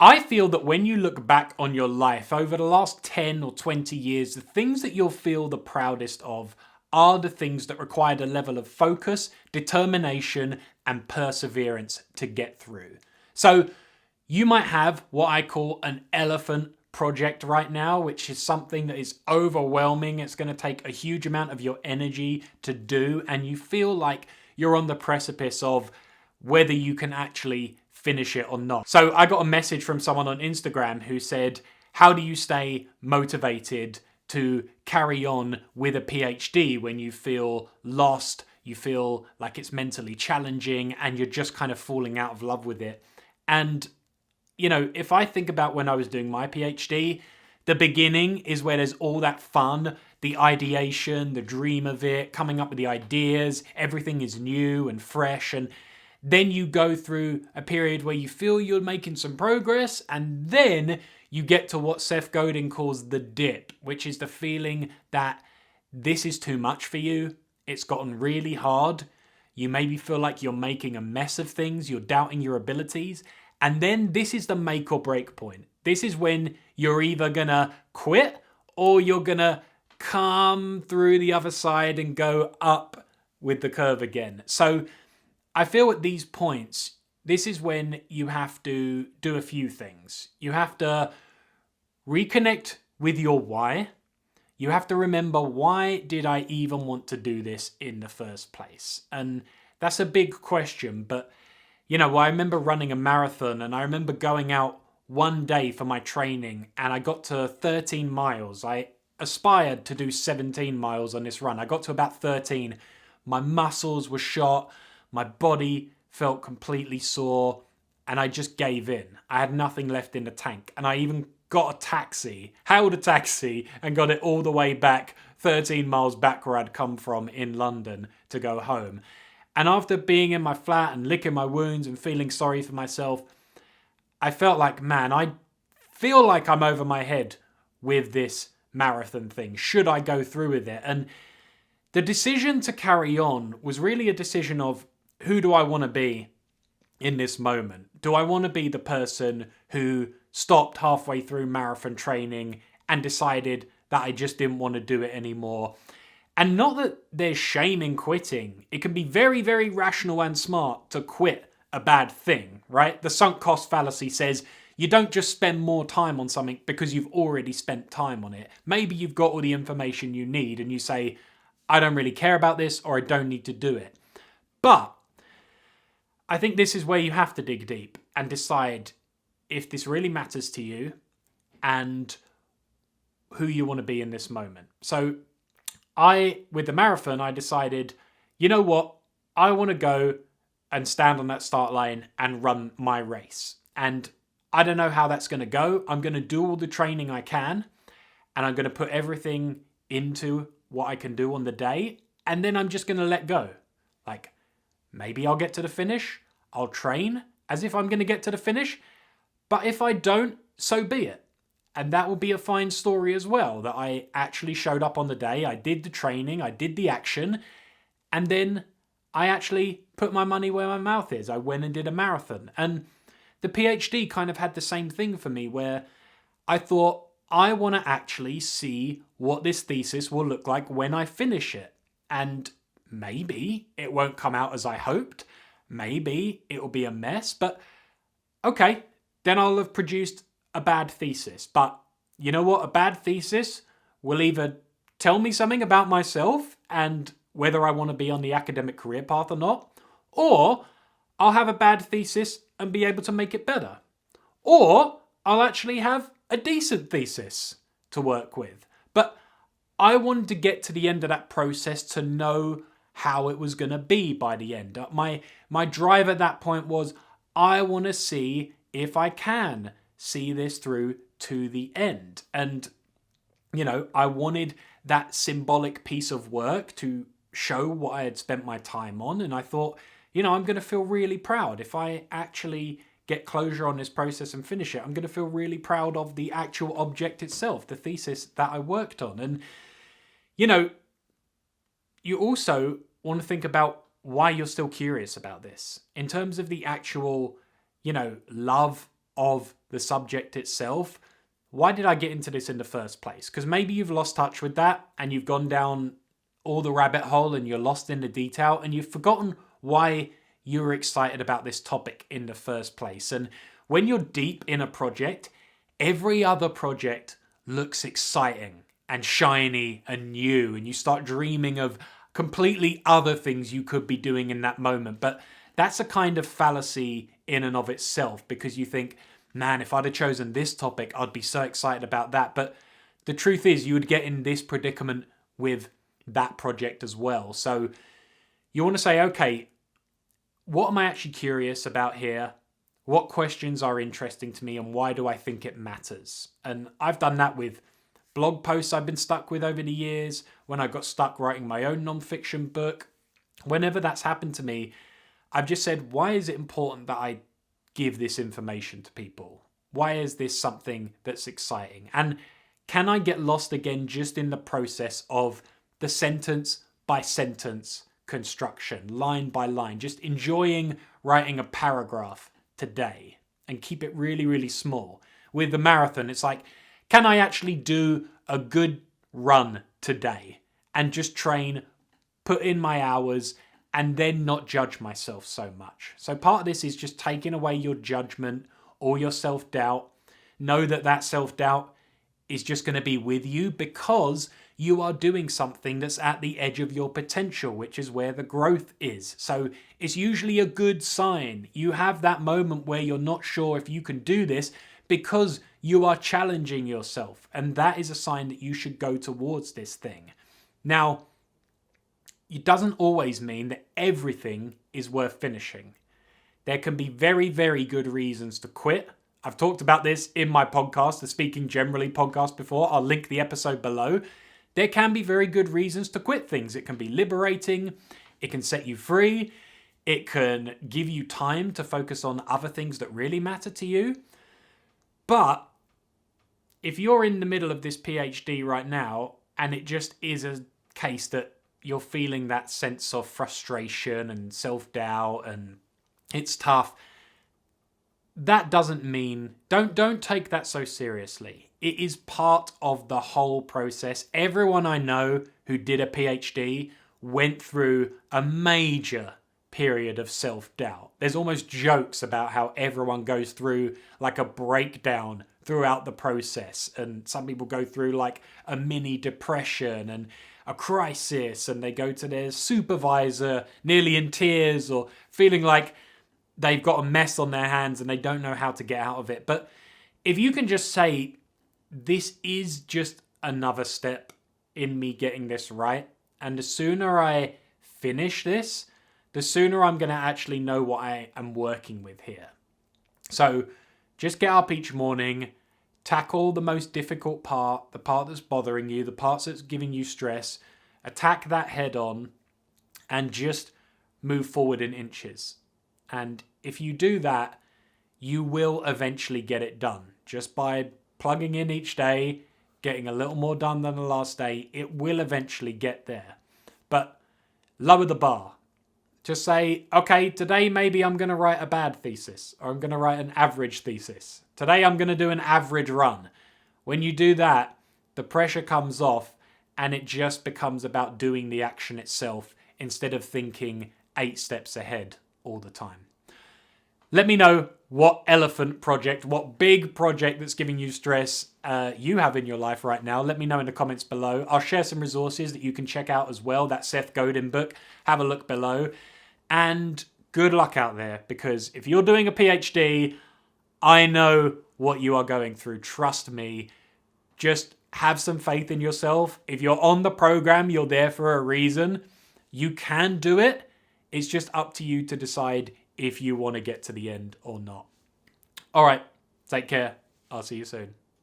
I feel that when you look back on your life over the last 10 or 20 years, the things that you'll feel the proudest of are the things that required a level of focus, determination, and perseverance to get through. So you might have what I call an elephant project right now, which is something that is overwhelming. It's going to take a huge amount of your energy to do, and you feel like you're on the precipice of whether you can actually finish it or not. So I got a message from someone on Instagram who said, how do you stay motivated to carry on with a PhD when you feel lost, you feel like it's mentally challenging, and you're just kind of falling out of love with it? And, you know, if I think about when I was doing my PhD, the beginning is where there's all that fun, the ideation, the dream of it, coming up with the ideas, everything is new and fresh, and then you go through a period where you feel you're making some progress, and then you get to what Seth Godin calls the dip, which is the feeling that this is too much for you. It's gotten really hard. You maybe feel like you're making a mess of things. You're doubting your abilities. And then this is the make or break point. This is when you're either going to quit or you're going to come through the other side and go up with the curve again. So I feel at these points, this is when you have to do a few things. You have to reconnect with your why. You have to remember, why did I even want to do this in the first place? And that's a big question. But, you know, I remember running a marathon, and I remember going out one day for my training, and I got to 13 miles. I aspired to do 17 miles on this run. I got to about 13. My muscles were shot. My body felt completely sore, and I just gave in. I had nothing left in the tank, and I even got a taxi, hailed a taxi, and got it all the way back 13 miles back where I'd come from in London to go home. And after being in my flat and licking my wounds and feeling sorry for myself, I felt like, man, I feel like I'm over my head with this marathon thing. Should I go through with it? And the decision to carry on was really a decision of, who do I want to be in this moment? Do I want to be the person who stopped halfway through marathon training and decided that I just didn't want to do it anymore? And not that there's shame in quitting. It can be very, very rational and smart to quit a bad thing, right? The sunk cost fallacy says you don't just spend more time on something because you've already spent time on it. Maybe you've got all the information you need and you say, I don't really care about this, or I don't need to do it. But I think this is where you have to dig deep and decide if this really matters to you and who you want to be in this moment. So with the marathon, I decided, you know what? I want to go and stand on that start line and run my race. And I don't know how that's going to go. I'm going to do all the training I can, and I'm going to put everything into what I can do on the day. And then I'm just going to let go. Like, maybe I'll get to the finish. I'll train as if I'm going to get to the finish. But if I don't, so be it. And that will be a fine story as well, that I actually showed up on the day. I did the training. I did the action. And then I actually put my money where my mouth is. I went and did a marathon. And the PhD kind of had the same thing for me, where I thought, I want to actually see what this thesis will look like when I finish it. And maybe it won't come out as I hoped. Maybe it will be a mess. But okay, then I'll have produced a bad thesis. But you know what? A bad thesis will either tell me something about myself and whether I want to be on the academic career path or not, or I'll have a bad thesis and be able to make it better. Or I'll actually have a decent thesis to work with. But I wanted to get to the end of that process to know how it was going to be by the end. My drive at that point was, I want to see if I can see this through to the end. And, you know, I wanted that symbolic piece of work to show what I had spent my time on. And I thought, you know, I'm going to feel really proud if I actually get closure on this process and finish it. I'm going to feel really proud of the actual object itself, the thesis that I worked on. And, you know, you also want to think about why you're still curious about this in terms of the actual, you know, love of the subject itself. Why did I get into this in the first place? Because maybe you've lost touch with that and you've gone down all the rabbit hole and you're lost in the detail and you've forgotten why you were excited about this topic in the first place. And when you're deep in a project, every other project looks exciting and shiny and new, and you start dreaming of completely other things you could be doing in that moment. But that's a kind of fallacy in and of itself, because you think, man, if I'd have chosen this topic, I'd be so excited about that. But the truth is, you would get in this predicament with that project as well. So you want to say, okay, what am I actually curious about here? What questions are interesting to me, and why do I think it matters? And I've done that with blog posts I've been stuck with over the years, when I got stuck writing my own nonfiction book. Whenever that's happened to me, I've just said, why is it important that I give this information to people? Why is this something that's exciting? And can I get lost again just in the process of the sentence by sentence construction, line by line, just enjoying writing a paragraph today and keep it really, really small? With the marathon, it's like, can I actually do a good run today and just train, put in my hours, and then not judge myself so much? So part of this is just taking away your judgment or your self-doubt. Know that that self-doubt is just going to be with you because you are doing something that's at the edge of your potential, which is where the growth is. So it's usually a good sign. You have that moment where you're not sure if you can do this because you are challenging yourself. And that is a sign that you should go towards this thing. Now, it doesn't always mean that everything is worth finishing. There can be very, very good reasons to quit. I've talked about this in my podcast, the Speaking Generally podcast before. I'll link the episode below. There can be very good reasons to quit things. It can be liberating. It can set you free. It can give you time to focus on other things that really matter to you. But if you're in the middle of this PhD right now, and it just is a case that you're feeling that sense of frustration and self-doubt and it's tough, that doesn't mean, don't take that so seriously. It is part of the whole process. Everyone I know who did a PhD went through a major period of self-doubt. There's almost jokes about how everyone goes through like a breakdown throughout the process, and some people go through like a mini depression and a crisis, and they go to their supervisor nearly in tears or feeling like they've got a mess on their hands and they don't know how to get out of it. But if you can just say, this is just another step in me getting this right, and the sooner I finish this, the sooner I'm going to actually know what I am working with here. So just get up each morning, tackle the most difficult part, the part that's bothering you, the parts that's giving you stress, attack that head on, and just move forward in inches. And if you do that, you will eventually get it done. Just by plugging in each day, getting a little more done than the last day, it will eventually get there. But lower the bar. Just say, okay, today maybe I'm going to write a bad thesis, or I'm going to write an average thesis. Today I'm going to do an average run. When you do that, the pressure comes off and it just becomes about doing the action itself instead of thinking 8 steps ahead all the time. Let me know what elephant project, what big project that's giving you stress you have in your life right now. Let me know in the comments below. I'll share some resources that you can check out as well. That Seth Godin book. Have a look below. And good luck out there, because if you're doing a PhD, I know what you are going through. Trust me. Just have some faith in yourself. If you're on the program, you're there for a reason. You can do it. It's just up to you to decide if you want to get to the end or not. All right. Take care. I'll see you soon.